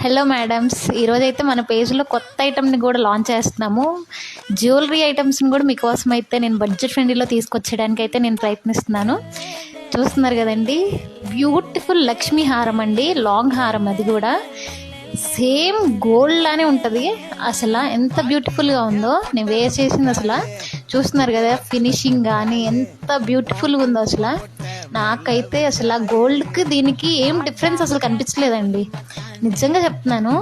Hello madams, ఈరోజైతే మన పేజ్లో కొత్త ఐటమ్ని కూడా లాంచ్ చేస్తున్నాము. జ్యువెలరీ ఐటమ్స్ని కూడా మీకోసం అయితే నేను బడ్జెట్ ఫ్రెండ్లీలో తీసుకొచ్చేయడానికి అయితే నేను ప్రయత్నిస్తున్నాను. చూస్తున్నారు కదండి, బ్యూటిఫుల్ లక్ష్మీ హారం అండి, లాంగ్ హారం. అది కూడా సేమ్ గోల్డ్ లానే ఉంటుంది. అసలు ఎంత బ్యూటిఫుల్గా ఉందో, నేను వేర్ చేసింది అసలు చూస్తున్నారు కదా, ఫినిషింగ్ కానీ ఎంత బ్యూటిఫుల్గా ఉందో. అసలు నాకైతే అసలు గోల్డ్కి దీనికి ఏం డిఫరెన్స్ అసలు కనిపించలేదండి. నిజంగా చెప్తున్నాను,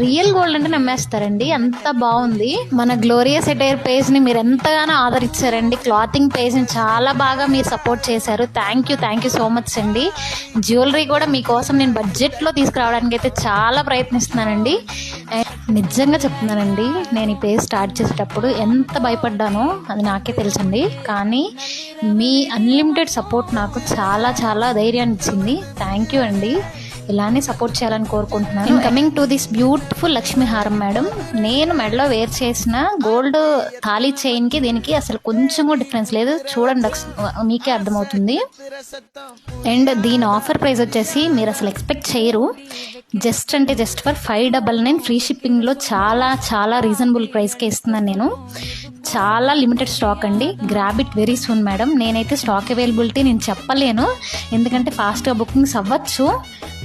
రియల్ గోల్డ్ అంటే నమ్మేస్తారండి, అంత బాగుంది. మన గ్లోరియస్ ఎటైర్ పేజ్ని మీరు ఎంతగానో ఆదరించారండి. క్లాతింగ్ పేజ్ని చాలా బాగా మీరు సపోర్ట్ చేశారు. థ్యాంక్ యూ సో మచ్ అండి. జ్యువెలరీ కూడా మీకోసం నేను బడ్జెట్లో తీసుకురావడానికి అయితే చాలా ప్రయత్నిస్తున్నానండి. నిజంగా చెప్తున్నానండి, నేను ఈ పేజ్ స్టార్ట్ చేసేటప్పుడు ఎంత భయపడ్డానో అది నాకే తెలుసండి. కానీ మీ అన్లిమిటెడ్ సపోర్ట్ నాకు చాలా చాలా ధైర్యాన్ని ఇచ్చింది. థ్యాంక్ యూ అండి. ఇలానే సపోర్ట్ చేయాలని కోరుకుంటున్నాను. Coming to this beautiful Lakshmi హారం మేడం, నేను మెడలో వేర్ చేసిన గోల్డ్ తాళీ చైన్కి దీనికి అసలు కొంచెం కూడా డిఫరెన్స్ లేదు. చూడండి, మీకే అర్థమవుతుంది. అండ్ దీని ఆఫర్ ప్రైస్ వచ్చేసి మీరు అసలు ఎక్స్పెక్ట్ చేయరు. జస్ట్ ఫర్ 599 ఫ్రీ షిప్పింగ్లో చాలా చాలా రీజనబుల్ ప్రైస్కే ఇస్తున్నాను నేను. చాలా లిమిటెడ్ స్టాక్ అండి. Grab it very soon madam. నేనైతే స్టాక్ అవైలబిలిటీ నేను చెప్పలేను, ఎందుకంటే ఫాస్ట్గా బుకింగ్స్ అవ్వచ్చు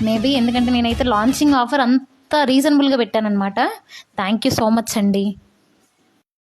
మేబీ, ఎందుకంటే నేనైతే లాంచింగ్ ఆఫర్ అంత రీజనబుల్గా పెట్టాను అనమాట. థ్యాంక్ యూ సో మచ్ అండి.